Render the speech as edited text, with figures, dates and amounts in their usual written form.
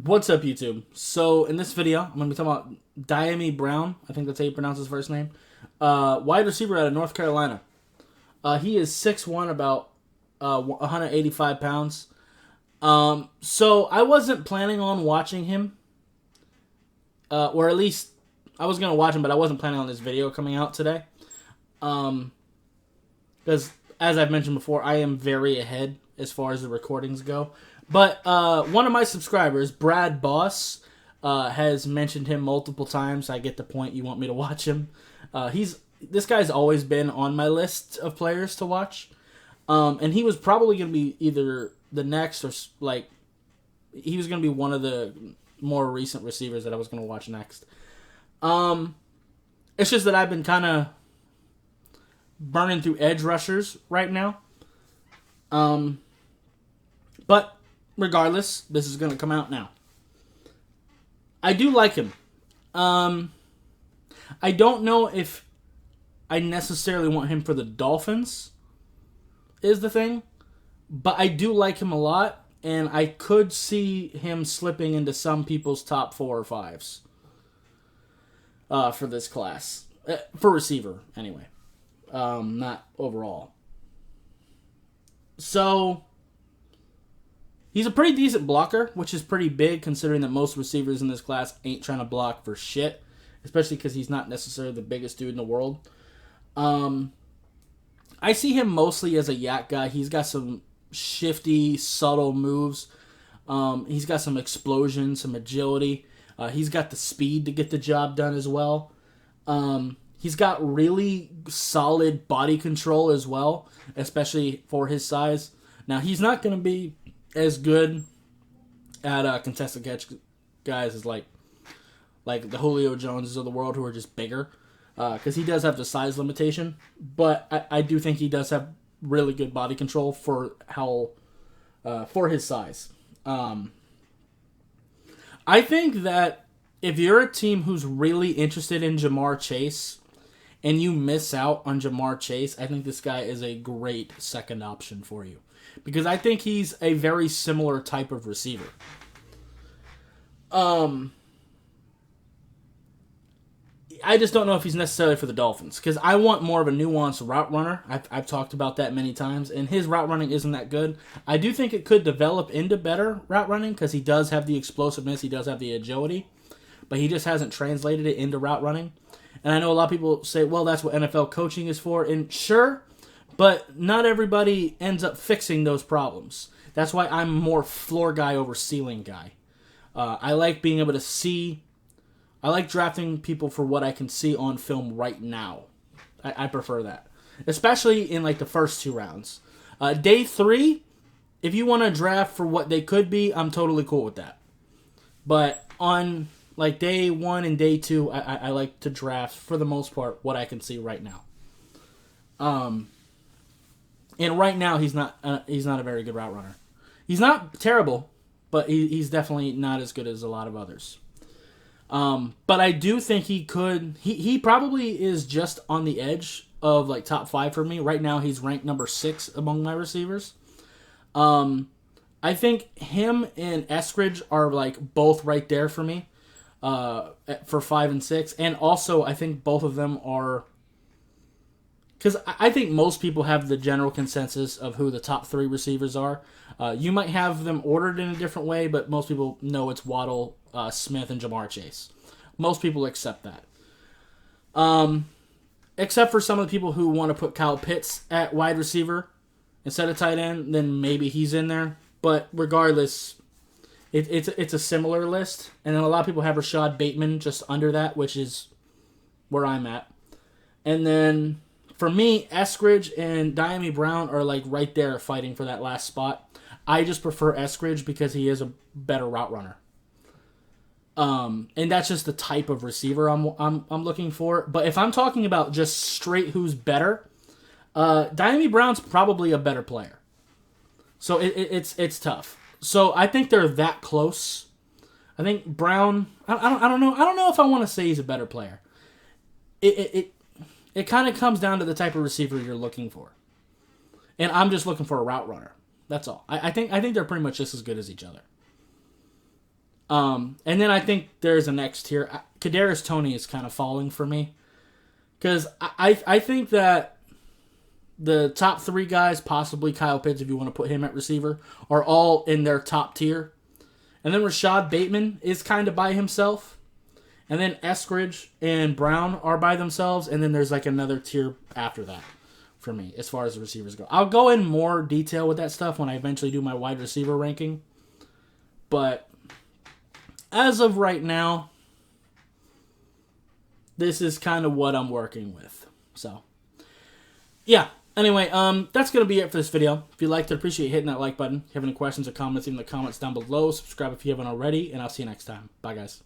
What's up, YouTube? So, in this video, I'm going to be talking about Dyami Brown. I think that's how you pronounce his first name. Wide receiver out of North Carolina. He is 6'1", about 185 pounds. So, I wasn't planning on watching him. Or at least, I was going to watch him, but I wasn't planning on this video coming out today. Because, as I've mentioned before, I am very ahead as far as the recordings go. But one of my subscribers, Brad Boss, has mentioned him multiple times. I get the point. You want me to watch him. This guy's always been on my list of players to watch. And he was probably going to be either the next or, he was going to be one of the more recent receivers that I was going to watch next. It's just that I've been kind of burning through edge rushers right now. But regardless, this is going to come out now. I do like him. I don't know if I necessarily want him for the Dolphins, is the thing. But I do like him a lot, and I could see him slipping into some people's top 4 or 5s for this class. For receiver, anyway. Not overall. So, he's a pretty decent blocker, which is pretty big considering that most receivers in this class ain't trying to block for shit, especially because he's not necessarily the biggest dude in the world. I see him mostly as a yak guy. He's got some shifty, subtle moves. He's got some explosion, some agility. He's got the speed to get the job done as well. He's got really solid body control as well, especially for his size. Now, he's not going to be as good at contested catch guys as like the Julio Joneses of the world, who are just bigger, because he does have the size limitation. But I do think he does have really good body control for his size. I think that if you're a team who's really interested in Ja'Marr Chase and you miss out on Ja'Marr Chase, I think this guy is a great second option for you. Because I think he's a very similar type of receiver. I just don't know if he's necessarily for the Dolphins. Because I want more of a nuanced route runner. I've talked about that many times. And his route running isn't that good. I do think it could develop into better route running. Because he does have the explosiveness. He does have the agility. But he just hasn't translated it into route running. And I know a lot of people say, well, that's what NFL coaching is for. And sure, but not everybody ends up fixing those problems. That's why I'm more floor guy over ceiling guy. I like being able to see. I like drafting people for what I can see on film right now. I prefer that. Especially in the first 2 rounds. Day 3, if you want to draft for what they could be, I'm totally cool with that. But on day 1 and day 2, I like to draft, for the most part, what I can see right now. And right now, he's not a very good route runner. He's not terrible, but he's definitely not as good as a lot of others. But I do think he could. He probably is just on the edge of top 5 for me. Right now, he's ranked number 6 among my receivers. I think him and Eskridge are both right there for me. For 5 and 6, and also I think both of them are, because I think most people have the general consensus of who the top 3 receivers are. You might have them ordered in a different way, but most people know it's Waddle, Smith, and Ja'Marr Chase. Most people accept that. Except for some of the people who want to put Kyle Pitts at wide receiver instead of tight end, then maybe he's in there. But regardless, it's a similar list. And then a lot of people have Rashad Bateman just under that, which is where I'm at. And then for me, Eskridge and Dyami Brown are right there fighting for that last spot. I just prefer Eskridge because he is a better route runner. And that's just the type of receiver I'm looking for. But if I'm talking about just straight who's better, Dyami Brown's probably a better player. So it's tough. So I think they're that close. I think Brown. I don't know. I don't know if I want to say he's a better player. It kind of comes down to the type of receiver you're looking for, and I'm just looking for a route runner. That's all. I think they're pretty much just as good as each other. And then I think there's a next tier. Kadarius Toney is kind of falling for me. Because I think that the top 3 guys, possibly Kyle Pitts if you want to put him at receiver, are all in their top tier. And then Rashad Bateman is kind of by himself. And then Eskridge and Brown are by themselves. And then there's like another tier after that for me as far as the receivers go. I'll go in more detail with that stuff when I eventually do my wide receiver ranking. But as of right now, this is kind of what I'm working with. So, yeah. Anyway, that's going to be it for this video. If you liked it, appreciate hitting that like button. If you have any questions or comments, leave them in the comments down below. Subscribe if you haven't already, and I'll see you next time. Bye, guys.